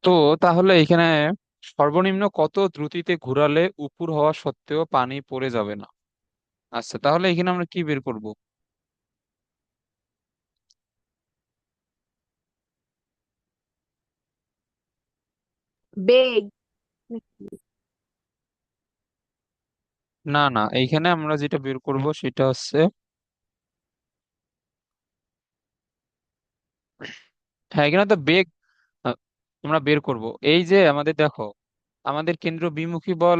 তো তাহলে এখানে সর্বনিম্ন কত দ্রুতিতে ঘোরালে উপুর হওয়া সত্ত্বেও পানি পড়ে যাবে না? আচ্ছা, তাহলে এখানে আমরা কি বের করব? বেগ। না না, এইখানে আমরা যেটা বের করব সেটা হচ্ছে, হ্যাঁ এখানে তো বেগ আহ, আমরা বের করব। এই যে আমাদের দেখো, আমাদের কেন্দ্র বিমুখী বল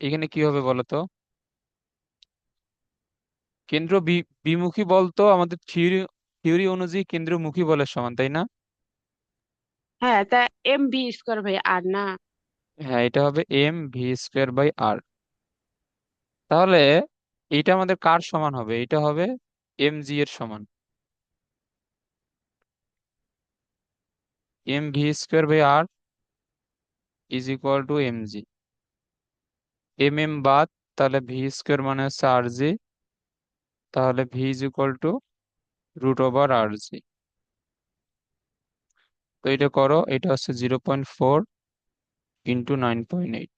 এখানে কি হবে বলো তো? কেন্দ্র বিমুখী বল তো আমাদের থিওরি থিওরি অনুযায়ী কেন্দ্রমুখী বলের সমান, তাই না? হ্যাঁ, তা mv² ভাই, আর না। হ্যাঁ, এটা হবে mv²/r। তাহলে এটা আমাদের কার সমান হবে? এটা হবে mg এর সমান। mv²/r is equal two mg। বাদ, তাহলে v² মানে হচ্ছে rg। তাহলে v is equal two √/rg। তো এটা করো, এটা হচ্ছে 0.4 ইন্টু 9.8।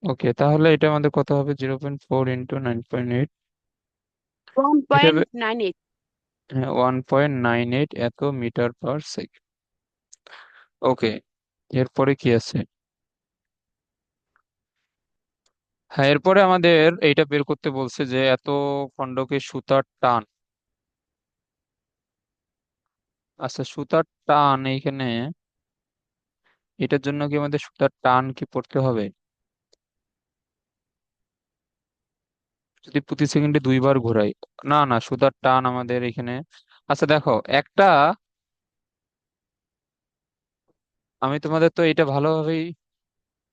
ওকে, তাহলে এটা আমাদের কত হবে? 0.4 ইন্টু 9.8। ওয়ান এটা পয়েন্ট হবে নাইন এইট 1.98 এত মিটার পার সেকেন্ড। ওকে, এরপরে কি আছে? হ্যাঁ, এরপরে আমাদের এইটা বের করতে বলছে যে এত খণ্ডকে সুতার টান। আচ্ছা, সুতার টান এইখানে, এটার জন্য কি আমাদের সুতার টান কি পড়তে হবে? যদি প্রতি সেকেন্ডে 2 বার ঘোরাই। না না, সুতার টান আমাদের এখানে, আচ্ছা দেখো একটা, আমি তোমাদের তো এটা ভালোভাবেই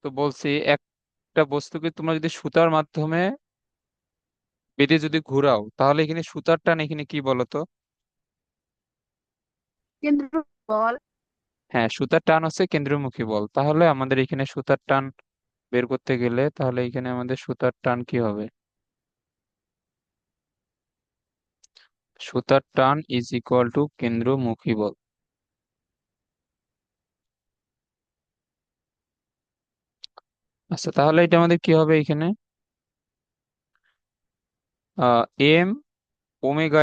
তো বলছি, একটা বস্তুকে তোমরা যদি সুতার মাধ্যমে বেঁধে যদি ঘোরাও, তাহলে এখানে সুতার টান এখানে কি বলতো? কেন্দ্র বল। হ্যাঁ, সুতার টান হচ্ছে কেন্দ্রমুখী বল। তাহলে আমাদের এখানে সুতার টান বের করতে গেলে তাহলে এখানে আমাদের সুতার টান কি হবে? সুতার টান ইজ ইকুয়াল টু কেন্দ্রমুখী বল। আচ্ছা, তাহলে এটা আমাদের কি হবে এখানে? এম ওমেগা²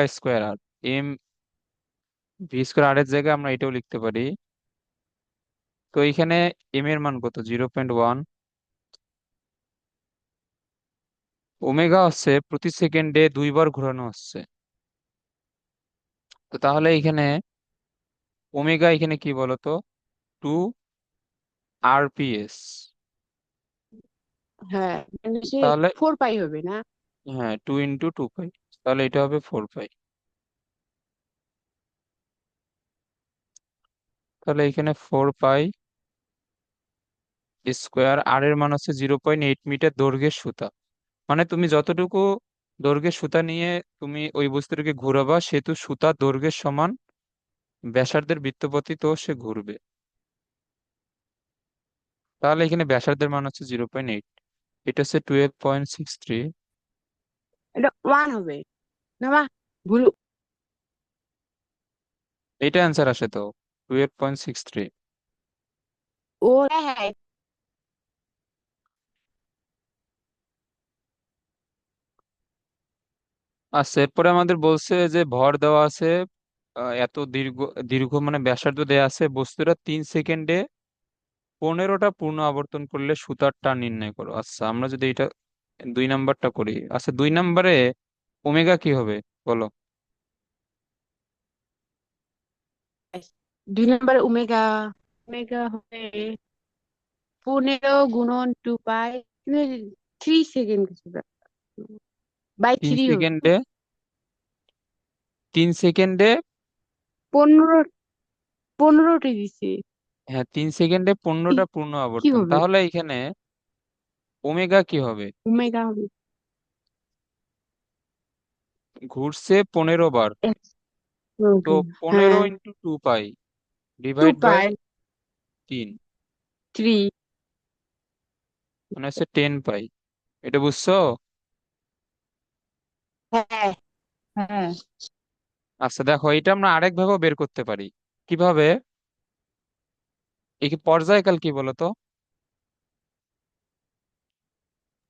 আর এম v², আর এর জায়গায় আমরা এটাও লিখতে পারি। তো এখানে এম এর মান কত? 0.1। ওমেগা হচ্ছে প্রতি সেকেন্ডে 2 বার ঘোরানো হচ্ছে। তো তাহলে এখানে ওমেগা এখানে কি বলতো? 2 rps। হ্যাঁ, মানে সে তাহলে 4 পাই হবে না? হ্যাঁ, 2 × 2 পাই। তাহলে এটা হবে 4 পাই। তাহলে এখানে 4 পাই স্কোয়ার, আর এর মান হচ্ছে 0.8 মিটার দৈর্ঘ্যের সুতা। মানে তুমি যতটুকু দৈর্ঘ্যের সুতা নিয়ে তুমি ওই বস্তুটাকে ঘুরাবা, সেহেতু সুতা দৈর্ঘ্যের সমান ব্যাসার্ধের বৃত্তপতি, তো সে ঘুরবে। তাহলে এখানে ব্যাসার্ধের মান হচ্ছে 0.8। এটা হচ্ছে 12.63। এটা 1 হবে না মা? ভুল। এটা অ্যান্সার আসে তো, 12.63। ও হ্যাঁ হ্যাঁ। আচ্ছা, এরপরে আমাদের বলছে যে ভর দেওয়া আছে, এত দীর্ঘ দীর্ঘ মানে ব্যাসার্ধ দেওয়া আছে, বস্তুটা 3 সেকেন্ডে 15টা পূর্ণ আবর্তন করলে সুতার টান নির্ণয় করো। আচ্ছা, আমরা যদি এটা 2 নাম্বারটা করি। আচ্ছা, 2 নাম্বারে ওমেগা কি হবে বলো? 2 নম্বরে ওমেগা। ওমেগা হবে 15 × 2 পাই, 3 সেকেন্ড কিছু বাই তিন 3 হবে। সেকেন্ডে 3 সেকেন্ডে, 15, 15টি দিছে। হ্যাঁ 3 সেকেন্ডে কি 15টা পূর্ণ কি আবর্তন, হবে? তাহলে এখানে ওমেগা কি হবে? ওমেগা হবে ঘুরছে 15 বার। তো okay, 15 হ্যাঁ। × 2 pi two divide by pi 3। Three. মানে হচ্ছে 10 পাই। এটা বুঝছো? হ্যাঁ। হ্যাঁ। আচ্ছা দেখো, এটা আমরা আরেক ভাবেও বের করতে পারি। কিভাবে? এই কি পর্যায়কাল কি বলতো?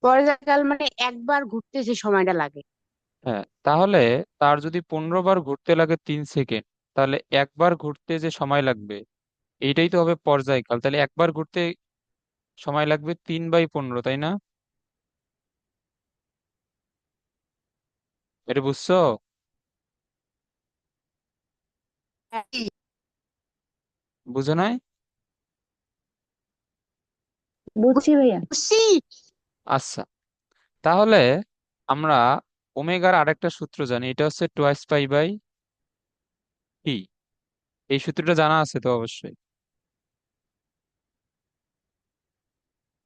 পর্যায়কাল মানে একবার ঘুরতে যে সময়টা লাগে। হ্যাঁ, তাহলে তার যদি 15 বার ঘুরতে লাগে 3 সেকেন্ড, তাহলে একবার ঘুরতে যে সময় লাগবে এইটাই তো হবে পর্যায়কাল। তাহলে একবার ঘুরতে সময় লাগবে 3/15, তাই না? এটা বুঝছো? হ্যাঁ, বুঝো নাই? বুঝছি ভাইয়া, বুঝছি। আচ্ছা, তাহলে আমরা ওমেগার আরেকটা সূত্র জানি, এটা হচ্ছে 2 পাই বাই টি। এই সূত্রটা জানা আছে তো অবশ্যই।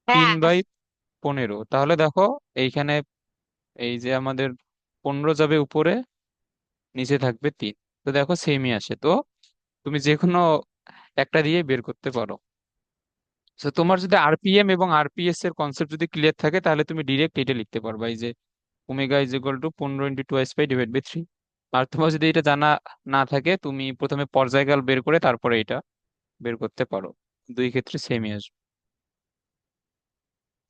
তিন হ্যাঁ। বাই পনেরো তাহলে দেখো, এইখানে এই যে আমাদের 15 যাবে উপরে, নিচে থাকবে 3। তো দেখো সেমই আসে তো, তুমি যে কোনো একটা দিয়ে বের করতে পারো। তো তোমার যদি আরপিএম এবং আরপিএস এর কনসেপ্ট যদি ক্লিয়ার থাকে, তাহলে তুমি ডিরেক্ট এটা লিখতে পারবা, এই যে ওমেগা ইজ ইকুয়াল টু 15 × 2 পাই/3। আর তোমার যদি এটা জানা না থাকে, তুমি প্রথমে পর্যায়কাল বের করে তারপরে এটা বের করতে পারো। দুই ক্ষেত্রে সেমই আসবে।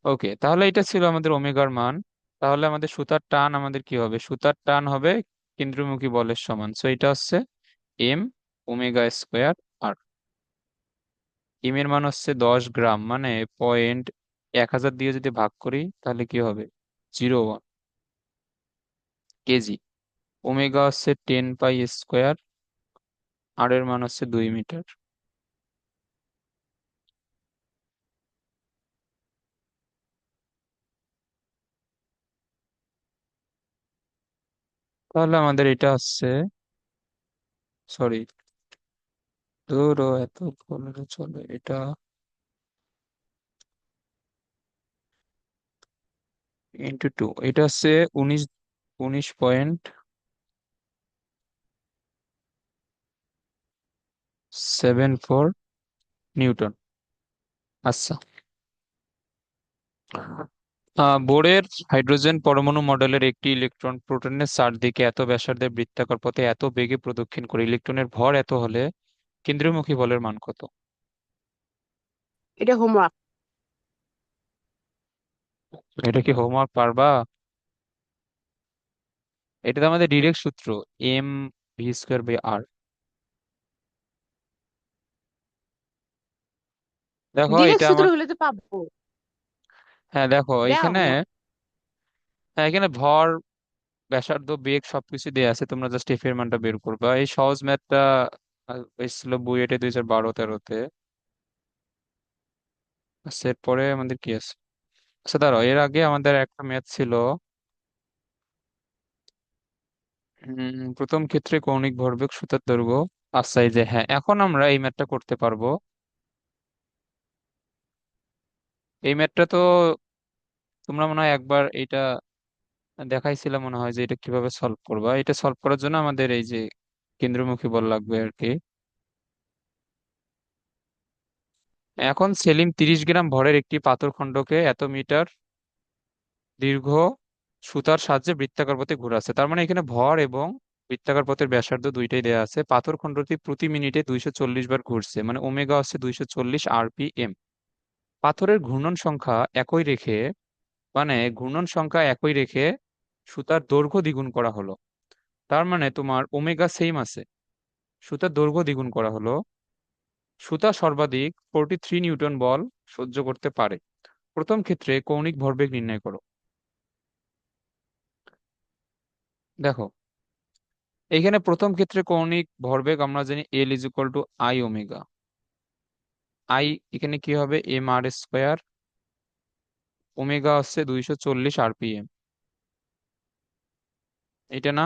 ওকে, তাহলে এটা ছিল আমাদের ওমেগার মান। তাহলে আমাদের সুতার টান আমাদের কি হবে? সুতার টান হবে কেন্দ্রমুখী বলের সমান। সো এটা হচ্ছে M ওমেগা স্কোয়ার আর। এম এর মান হচ্ছে 10 গ্রাম, মানে 0.1000 দিয়ে যদি ভাগ করি তাহলে কি হবে? 0.1 কেজি। ওমেগা হচ্ছে 10 পাই স্কোয়ার, আর এর মান হচ্ছে 2 মিটার। তাহলে আমাদের এটা হচ্ছে, সরি, ধরো এত বললে চলে, এটা × 2, এটা হচ্ছে 19.74 নিউটন। আচ্ছা, বোরের হাইড্রোজেন পরমাণু মডেলের একটি ইলেকট্রন প্রোটনের চারদিকে এত ব্যাসার্ধের বৃত্তাকার পথে এত বেগে প্রদক্ষিণ করে, ইলেকট্রনের ভর এত হলে কেন্দ্রীয়মুখী বলের মান কত? এটা হোমওয়ার্ক। এটা কি হোমওয়ার্ক পারবা? এটা তো আমাদের ডিরেক্ট সূত্র, M v²/r। দেখো এটা ডিরেক্ট সূত্র আমার, হলে তো পাবো। হ্যাঁ দেখো দেও এখানে, হোমওয়ার্ক। হ্যাঁ এখানে ভর, ব্যাসার্ধ, বেগ সবকিছু দেয়া আছে, তোমরা জাস্ট এফ এর মানটা বের করবা। এই সহজ ম্যাথটা এসেছিল বুয়েটে 2012-13-তে। আচ্ছা, এরপরে আমাদের কি আছে? আচ্ছা দাঁড়াও, এর আগে আমাদের একটা ম্যাথ ছিল। প্রথম ক্ষেত্রে কৌণিক ভরবেগ সুতার দৈর্ঘ্য। আচ্ছা এই যে, হ্যাঁ এখন আমরা এই ম্যাথটা করতে পারবো। এই ম্যাথটা তো তোমরা মনে হয় একবার এটা দেখাইছিলাম, মনে হয় যে এটা কিভাবে সলভ করবা। এটা সলভ করার জন্য আমাদের এই যে কেন্দ্রমুখী বল লাগবে আর কি। এখন সেলিম 30 গ্রাম ভরের একটি পাথরখণ্ডকে এত মিটার দীর্ঘ সুতার সাহায্যে বৃত্তাকার পথে ঘোরাচ্ছে। তার মানে এখানে ভর এবং বৃত্তাকার পথের ব্যাসার্ধ দুইটাই দেওয়া আছে। পাথরখণ্ডটি প্রতি মিনিটে 240 বার ঘুরছে, মানে ওমেগা হচ্ছে 240 RPM। পাথরের ঘূর্ণন সংখ্যা একই রেখে, মানে ঘূর্ণন সংখ্যা একই রেখে সুতার দৈর্ঘ্য দ্বিগুণ করা হলো। তার মানে তোমার ওমেগা সেম আছে, সুতার দৈর্ঘ্য দ্বিগুণ করা হলো। সুতা সর্বাধিক 43 নিউটন বল সহ্য করতে পারে। প্রথম ক্ষেত্রে কৌণিক ভরবেগ নির্ণয় করো। দেখো, এইখানে প্রথম ক্ষেত্রে কৌণিক ভরবেগ আমরা জানি L = I ওমেগা। আই এখানে কি হবে? M r²। ওমেগা হচ্ছে 240 RPM, এটা না?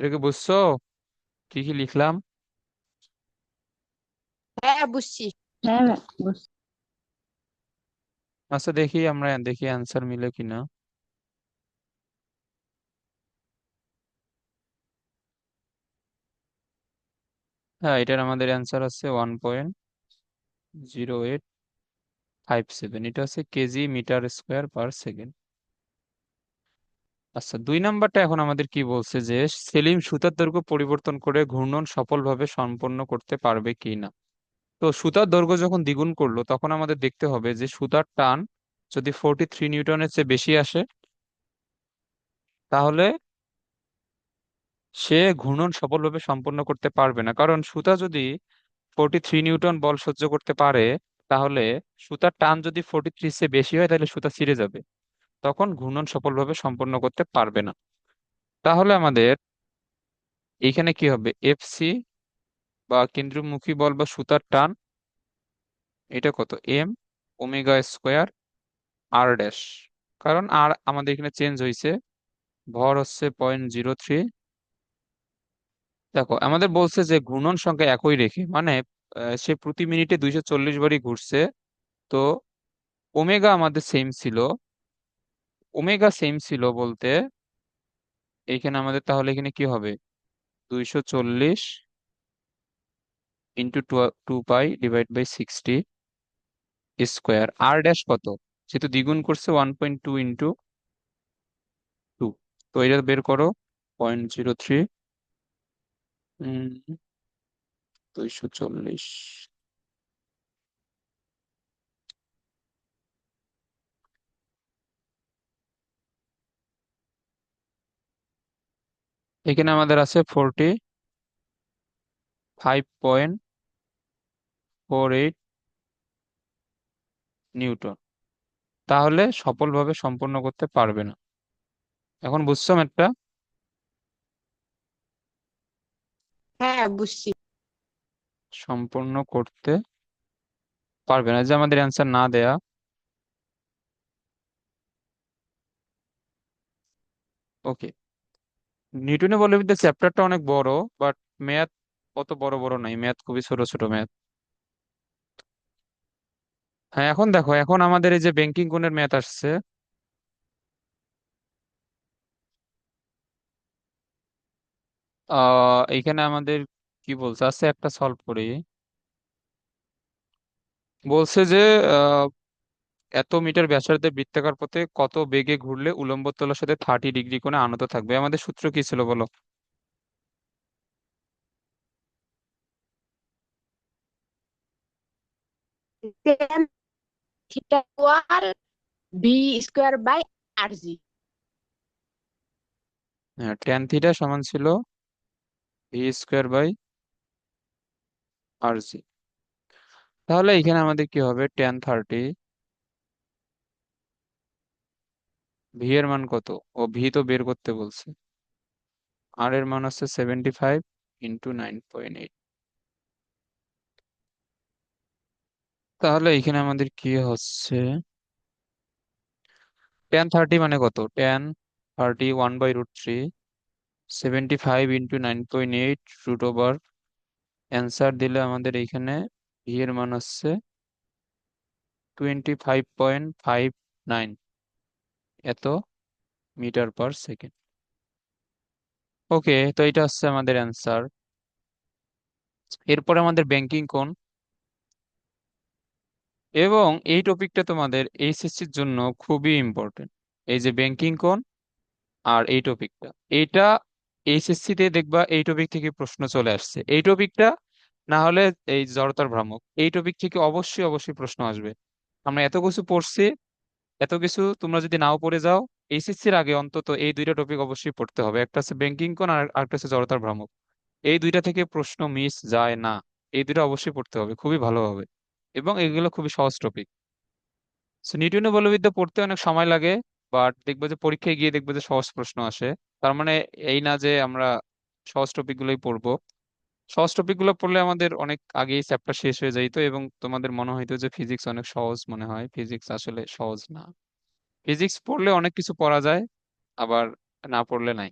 এটাকে বুঝছো কি কি লিখলাম? হ্যাঁ বুঝছি। হ্যাঁ বুঝছি। আচ্ছা দেখি, আমরা দেখি অ্যান্সার মিলে কিনা। হ্যাঁ, এটার আমাদের অ্যান্সার আছে 1.0857, এটা হচ্ছে kg metre square per second. আচ্ছা, 2 নাম্বারটা এখন আমাদের কি বলছে যে সেলিম সুতার দৈর্ঘ্য পরিবর্তন করে ঘূর্ণন সফলভাবে সম্পন্ন করতে পারবে কি না। তো সুতার দৈর্ঘ্য যখন দ্বিগুণ করলো তখন আমাদের দেখতে হবে যে সুতার টান যদি 43 নিউটনের চেয়ে বেশি আসে, তাহলে সে ঘূর্ণন সফলভাবে সম্পন্ন করতে পারবে না। কারণ সুতা যদি 43 নিউটন বল সহ্য করতে পারে, তাহলে সুতার টান যদি 43 চেয়ে বেশি হয় তাহলে সুতা ছিঁড়ে যাবে, তখন ঘূর্ণন সফলভাবে সম্পন্ন করতে পারবে না। তাহলে আমাদের এখানে কি হবে, এফসি বা কেন্দ্রমুখী বল বা সুতার টান, এটা কত, এম ওমেগা স্কোয়ার আর ড্যাশ। কারণ আর আমাদের এখানে চেঞ্জ হয়েছে, ভর হচ্ছে 0.03। দেখো আমাদের বলছে যে ঘূর্ণন সংখ্যা একই রেখে, মানে সে প্রতি মিনিটে 240 বারই ঘুরছে। তো ওমেগা আমাদের সেম ছিল, ওমেগা সেম ছিল বলতে এইখানে আমাদের তাহলে এখানে কি হবে, 240 × 2 পাই / 60 স্কোয়ার। আর ড্যাশ কত, যেহেতু দ্বিগুণ করছে 1.2 × 2। তো এটা বের করো, 0.03, 240। এখানে আমাদের আছে 45.48 নিউটন। তাহলে সফলভাবে সম্পন্ন করতে পারবে না। এখন বুঝছো ম্যাথটা? হ্যাঁ বুঝছি। সম্পন্ন করতে পারবে না, যে আমাদের অ্যান্সার না দেয়া। ওকে, নিউটনের বলবিদ্যা চ্যাপ্টারটা অনেক বড়, বাট ম্যাথ অত বড় বড় নাই, ম্যাথ খুবই ছোট ছোট ম্যাথ। হ্যাঁ, এখন দেখো, এখন আমাদের এই যে ব্যাংকিং কোণের ম্যাথ আসছে। এইখানে আমাদের কি বলছে আছে, একটা সলভ করি। বলছে যে আহ, এত মিটার ব্যাসার্ধের বৃত্তাকার পথে কত বেগে ঘুরলে উলম্ব তলের সাথে 30 ডিগ্রি কোণে আনত থাকবে। আমাদের সূত্র কি ছিল বলো? Tan theta square B square by R G. হ্যাঁ, ট্যান থিটা সমান ছিল v² বাই r²। তাহলে এখানে আমাদের কি হবে, tan 30, ভি এর মান কত, ও ভি তো বের করতে বলছে, আর এর মান হচ্ছে 75 × 9.8। তাহলে এখানে আমাদের কি হচ্ছে, tan 30 মানে কত, tan 30 1/√3, 75 × 9.8 √/। অ্যান্সার দিলে আমাদের এইখানে ভি এর মান হচ্ছে 25.59 এত মিটার পার সেকেন্ড। ওকে, তো এটা হচ্ছে আমাদের অ্যান্সার। এরপরে আমাদের ব্যাংকিং কোণ, এবং এই টপিকটা তোমাদের এইচএসসির জন্য খুবই ইম্পর্টেন্ট। এই যে ব্যাংকিং কোণ আর এই টপিকটা, এইটা এইচএসসি তে দেখবা এই টপিক থেকে প্রশ্ন চলে আসছে। এই টপিকটা না হলে এই জড়তার ভ্রামক, এই টপিক থেকে অবশ্যই অবশ্যই প্রশ্ন আসবে। আমরা এত কিছু পড়ছি, এত কিছু তোমরা যদি নাও পড়ে যাও, এইচএসসির আগে অন্তত এই 2টা টপিক অবশ্যই পড়তে হবে, একটা হচ্ছে ব্যাংকিং কোণ আর আরেকটা হচ্ছে জড়তার ভ্রামক। এই 2টা থেকে প্রশ্ন মিস যায় না, এই 2টা অবশ্যই পড়তে হবে খুবই ভালোভাবে, এবং এগুলো খুবই সহজ টপিক। নিউটনের বলবিদ্যা পড়তে অনেক সময় লাগে, বাট দেখবো যে পরীক্ষায় গিয়ে দেখবো যে সহজ প্রশ্ন আসে। তার মানে এই না যে আমরা সহজ টপিক গুলোই পড়বো। সহজ টপিক গুলো পড়লে আমাদের অনেক আগেই চ্যাপ্টার শেষ হয়ে যাইতো, এবং তোমাদের মনে হইতো যে ফিজিক্স অনেক সহজ মনে হয়, ফিজিক্স আসলে সহজ না। ফিজিক্স পড়লে অনেক কিছু পড়া যায়, আবার না পড়লে নাই।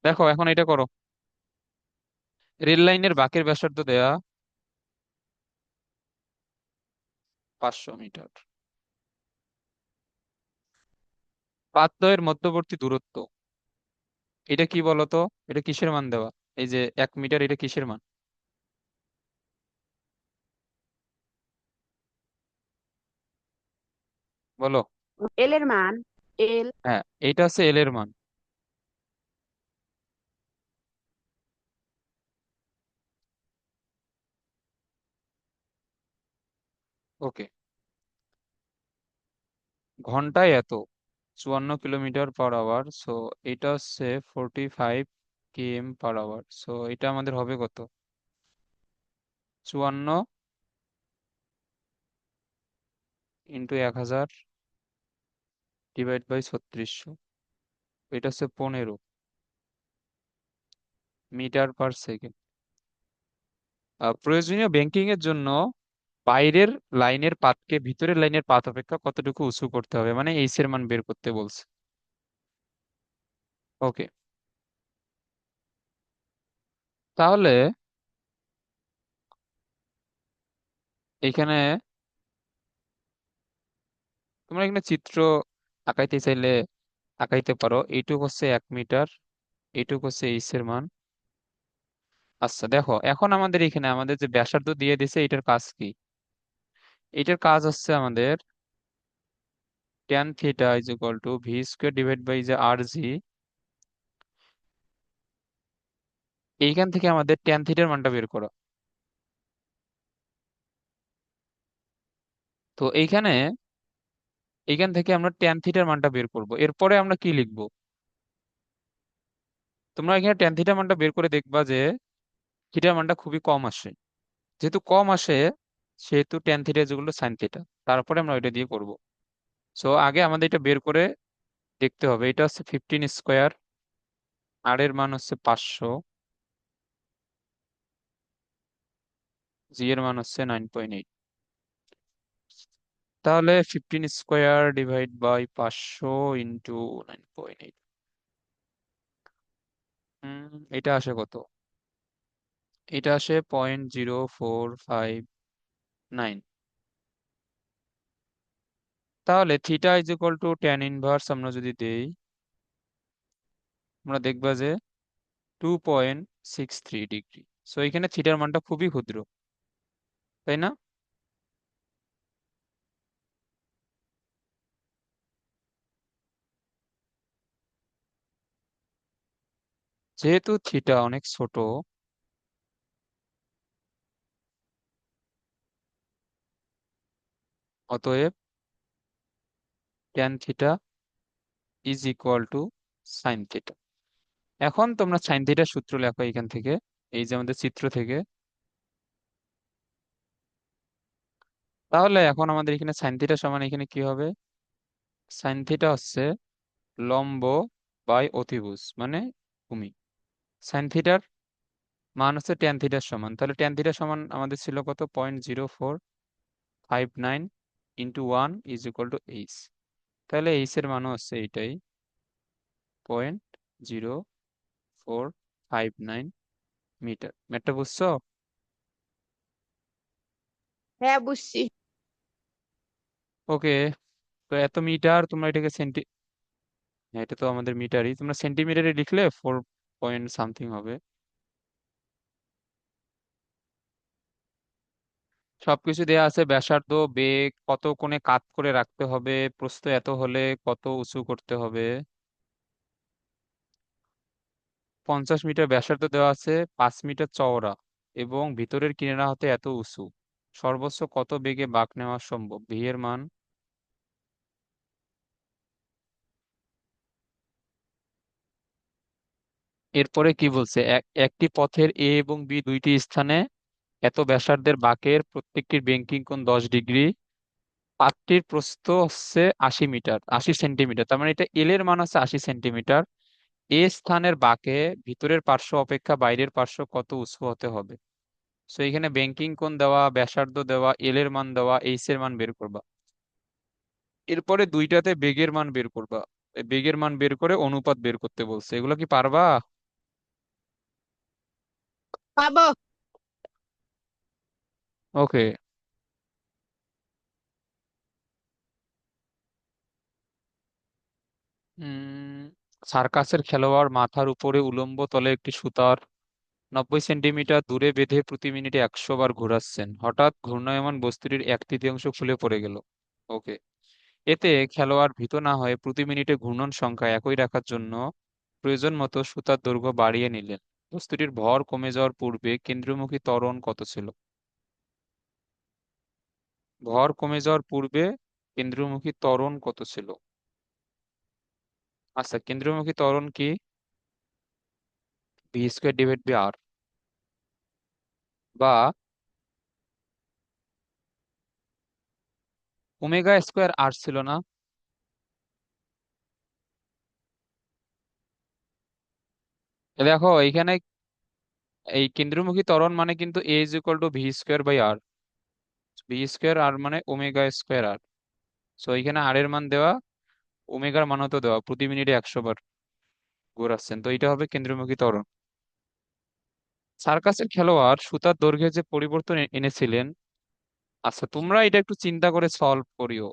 দেখো এখন এটা করো, রেল লাইনের বাঁকের ব্যাসার্ধ দেয়া, 500 মিটার। পাতদ্বয়ের মধ্যবর্তী দূরত্ব, এটা কি বলতো? এটা কিসের মান দেওয়া? এই যে 1 মিটার, এটা কিসের মান? বলো। এল এর মান। এল। হ্যাঁ, এটা হচ্ছে এল এর মান। ওকে। ঘন্টায় এত 54 কিলোমিটার পার আওয়ার, সো এটা হচ্ছে 45 km/h। সো এটা আমাদের হবে কত? 54 ইন্টু 1000 / 3600, এটা হচ্ছে 15 মিটার পার সেকেন্ড। প্রয়োজনীয় ব্যাংকিং এর জন্য বাইরের লাইনের পাতকে ভিতরের লাইনের পাত অপেক্ষা কতটুকু উঁচু করতে হবে, মানে এইচ এর মান বের করতে বলছে। ওকে। তাহলে এখানে তোমরা এখানে চিত্র আঁকাইতে চাইলে আঁকাইতে পারো। এইটুক হচ্ছে 1 মিটার, এইটুক হচ্ছে এইচ এর মান। আচ্ছা দেখো, এখন আমাদের এখানে আমাদের যে ব্যাসার্ধ দিয়ে দিছে, এটার কাজ কি? এটার কাজ হচ্ছে আমাদের tan theta is equal to v square divide by যে আর জি। এইখান থেকে আমাদের tan থিটার মানটা বের করো। তো এইখান থেকে আমরা tan থিটার মানটা বের করব, এরপরে আমরা কি লিখবো? তোমরা এখানে tan থিটার মানটা বের করে দেখবা যে থিটার মানটা খুবই কম আসে। যেহেতু কম আসে, সেহেতু tan থিটা যেগুলো সাইন থিটা, তারপরে আমরা ওইটা দিয়ে করব। সো আগে আমাদের এটা বের করে দেখতে হবে। এটা হচ্ছে 15 স্কোয়ার, আর এর মান হচ্ছে 500, জি এর মান হচ্ছে 9.8। তাহলে 15 স্কোয়ার ডিভাইড বাই 500 ইন্টু 9.8, এটা আসে কত? এটা আসে 0.0459। তাহলে theta is equal two tan inverse আমরা যদি দেই, আমরা দেখবা যে 2.63 ডিগ্রি। সো এখানে থিটার মানটা খুবই ক্ষুদ্র, তাই না? যেহেতু থিটা অনেক ছোট, অতএব tan theta is equal two sine theta. এখন তোমরা সাইন থিটার সূত্র লেখো এখান থেকে, এই যে আমাদের চিত্র থেকে। তাহলে এখন আমাদের এখানে সাইন থিটা সমান এখানে কি হবে? সাইন থিটা হচ্ছে লম্ব বাই অতিভুজ মানে ভূমি। সাইন থিটার মান হচ্ছে ট্যান থিটার সমান। তাহলে ট্যান থিটার সমান আমাদের ছিল কত? 0.0459 into 1 is equal two H. তাহলে এইচ এর মানও হচ্ছে এইটাই, 0.0459 মিটার। ম্যাথটা বুঝছো? হ্যাঁ, বুঝছি। ওকে। তো এত মিটার, তোমরা এটাকে হ্যাঁ, এটা তো আমাদের মিটারই, তোমরা সেন্টিমিটারে লিখলে 4 পয়েন্ট সামথিং হবে। সবকিছু দেয়া আছে, ব্যাসার্ধ, বেগ, কত কোণে কাত করে রাখতে হবে, প্রস্থ এত হলে কত উঁচু করতে হবে। 50 মিটার ব্যাসার্ধ দেওয়া আছে, 5 মিটার চওড়া, এবং ভিতরের কিনারা হতে এত উঁচু। সর্বোচ্চ কত বেগে বাঁক নেওয়া সম্ভব? ভি এর মান। এরপরে কি বলছে? একটি পথের এ এবং বি দুইটি স্থানে এত ব্যাসার্ধের বাঁকের প্রত্যেকটির ব্যাঙ্কিং কোণ 10 ডিগ্রি। পাতটির প্রস্থ হচ্ছে 80 মিটার, 80 সেন্টিমিটার, তার মানে এটা এল এর মান হচ্ছে 80 সেন্টিমিটার। এ স্থানের বাঁকে ভিতরের পার্শ্ব অপেক্ষা বাইরের পার্শ্ব কত উঁচু হতে হবে? সো এখানে ব্যাংকিং কোণ দেওয়া, ব্যাসার্ধ দেওয়া, এল এর মান দেওয়া, এইচ এর মান বের করবা। এরপরে দুইটাতে বেগের মান বের করবা। এই বেগের মান বের করে অনুপাত বের করতে বলছে, এগুলো কি পারবা? পাবো। ওকে। উম সার্কাসের খেলোয়াড় মাথার উপরে উলম্ব তলে একটি সুতার 90 সেন্টিমিটার দূরে বেঁধে প্রতি মিনিটে 100 বার ঘোরাচ্ছেন। হঠাৎ ঘূর্ণায়মান বস্তুটির 1/3 খুলে পড়ে গেল। ওকে। এতে খেলোয়াড় ভীত না হয়ে প্রতি মিনিটে ঘূর্ণন সংখ্যা একই রাখার জন্য প্রয়োজন মতো সুতার দৈর্ঘ্য বাড়িয়ে নিলেন। বস্তুটির ভর কমে যাওয়ার পূর্বে কেন্দ্রমুখী ত্বরণ কত ছিল? ভর কমে যাওয়ার পূর্বে কেন্দ্রমুখী ত্বরণ কত ছিল? আচ্ছা, কেন্দ্রমুখী ত্বরণ কি? v² / r, বা ω²r ছিল না? দেখো এইখানে এই কেন্দ্রমুখী ত্বরণ মানে কিন্তু a = v²/r। v²r মানে ω²r। সো এখানে আর এর মান দেওয়া, ওমেগার মানও তো দেওয়া, প্রতি মিনিটে 100 বার ঘোরাচ্ছেন, তো এটা হবে কেন্দ্রমুখী ত্বরণ। সার্কাসের খেলোয়াড় সুতার দৈর্ঘ্যে যে পরিবর্তন এনেছিলেন, আচ্ছা তোমরা এটা একটু চিন্তা করে সলভ করিও।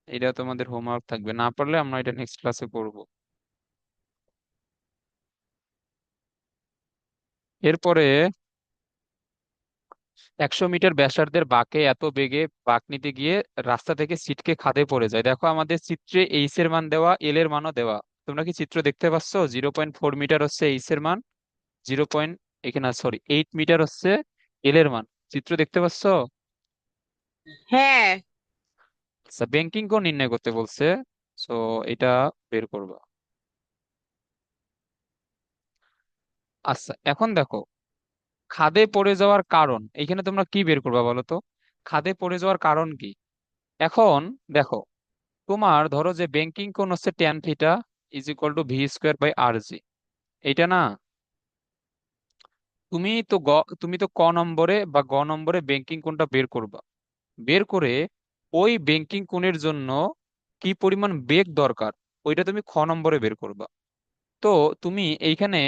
এটা তোমাদের হোমওয়ার্ক থাকবে, না পারলে আমরা এটা নেক্সট ক্লাসে করবো। এরপরে 100 মিটার ব্যাসার্ধের বাঁকে এত বেগে বাঁক নিতে গিয়ে রাস্তা থেকে ছিটকে খাদে পড়ে যায়। দেখো আমাদের চিত্রে এইচ এর মান দেওয়া, এল এর মানও দেওয়া। তোমরা কি চিত্র দেখতে পাচ্ছ? 0.4 মিটার হচ্ছে এইচ এর মান, 0. এখানে সরি 8 মিটার হচ্ছে এল এর মান। চিত্র দেখতে পাচ্ছ? হ্যাঁ। আচ্ছা, ব্যাংকিং কোণ নির্ণয় করতে বলছে। সো এটা বের করবা। আচ্ছা এখন দেখো, খাদে পড়ে যাওয়ার কারণ এখানে তোমরা কি বের করবা বলো তো? খাদে পড়ে যাওয়ার কারণ কি? এখন দেখো, তোমার ধরো যে ব্যাংকিং কোণ হচ্ছে tan θ v²/r/g, এইটা না? তুমি তো ক নম্বরে ব্যাংকিং কোণটা বের করবা। বের করে ওই ব্যাংকিং কোণের জন্য কি পরিমাণ বেগ দরকার, ওইটা তুমি খ নম্বরে বের করবা। তো তুমি এইখানে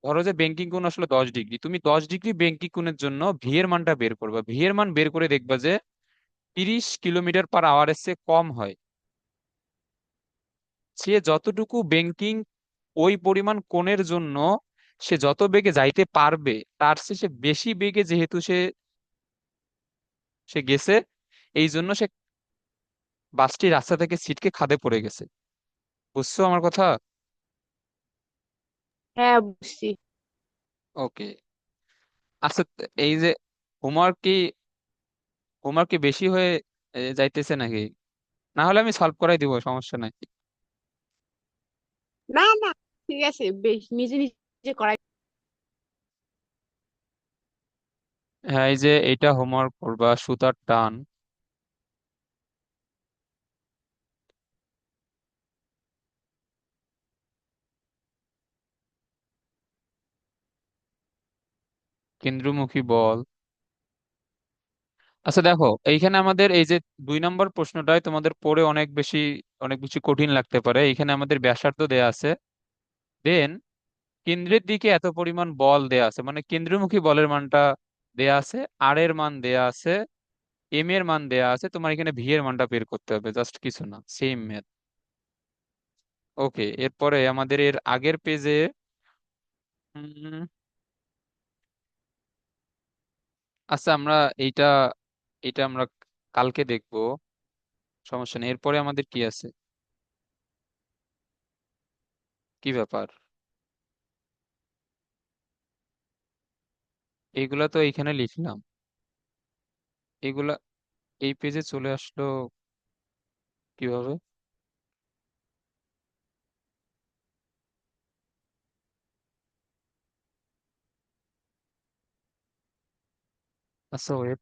ধরো যে ব্যাংকিং কোণ আসলে 10 ডিগ্রি, তুমি 10 ডিগ্রি ব্যাংকিং কোণের জন্য ভি এর মানটা বের করবা। ভি এর মান বের করে দেখবা যে 30 কিলোমিটার পার আওয়ারের চেয়ে কম হয়। সে যতটুকু ব্যাংকিং ওই পরিমাণ কোণের জন্য সে যত বেগে যাইতে পারবে, তার চেয়ে সে বেশি বেগে যেহেতু সে সে গেছে, এই জন্য সে বাসটি রাস্তা থেকে ছিটকে খাদে পড়ে গেছে। বুঝছো আমার কথা? হ্যাঁ, বুঝছি। ওকে। আচ্ছা, এই যে হোমওয়ার্ক কি হোমওয়ার্ক কি বেশি হয়ে যাইতেছে নাকি? না হলে আমি সলভ করাই দিব, সমস্যা নাই। না, না, ঠিক আছে, বেশ নিজে নিজে করাই। হ্যাঁ, এই যে এইটা হোমওয়ার্ক করবা, সুতার টান। কেন্দ্রমুখী বল। আচ্ছা দেখো, এইখানে আমাদের এই যে 2 নম্বর প্রশ্নটাই তোমাদের পড়ে অনেক বেশি কঠিন লাগতে পারে। এখানে আমাদের ব্যাসার্ধ দেয়া আছে, দেন কেন্দ্রের দিকে এত পরিমাণ বল দেয়া আছে, মানে কেন্দ্রমুখী বলের মানটা দেয়া আছে, আর এর মান দেয়া আছে, এম এর মান দেয়া আছে। তোমার এখানে ভি এর মানটা বের করতে হবে, জাস্ট কিছু না, সেম ম্যাথ। ওকে, এরপরে আমাদের এর আগের পেজে আচ্ছা আমরা এইটা এইটা আমরা কালকে দেখবো, সমস্যা নেই। এরপরে আমাদের কি আছে? কি ব্যাপার? এগুলা তো এইখানে লিখলাম, এগুলা এই পেজে চলে আসলো কিভাবে? আচ্ছা ওয়েট,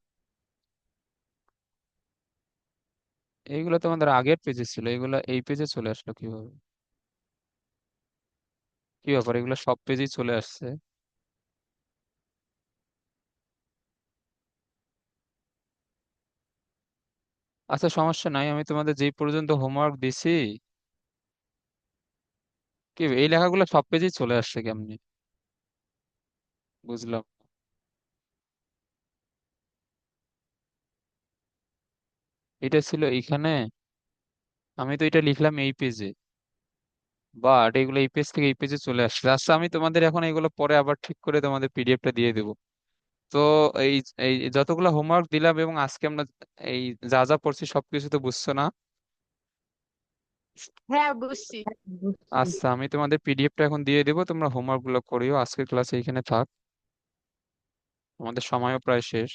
এইগুলা তো আমাদের আগের পেজে ছিল, এগুলা এই পেজে চলে আসলো কিভাবে? কি ব্যাপার, এগুলা সব পেজেই চলে আসছে। আচ্ছা সমস্যা নাই, আমি তোমাদের যেই পর্যন্ত হোমওয়ার্ক দিছি, কি এই লেখাগুলো সব পেজেই চলে আসছে কেমনি? বুঝলাম। এটা ছিল এইখানে, আমি তো এটা লিখলাম এই পেজে। বাট এগুলো এই পেজ থেকে এই পেজে চলে আসছে। আচ্ছা, আমি তোমাদের এখন এগুলো পরে আবার ঠিক করে তোমাদের পিডিএফটা দিয়ে দেবো। তো এই এই যতগুলো হোমওয়ার্ক দিলাম এবং আজকে আমরা এই যা যা পড়ছি সবকিছু তো বুঝছো না? হ্যাঁ, বুঝছি। আচ্ছা, আমি তোমাদের পিডিএফটা এখন দিয়ে দেবো, তোমরা হোমওয়ার্ক গুলো করিও। আজকের ক্লাস এইখানে থাক, আমাদের সময়ও প্রায় শেষ।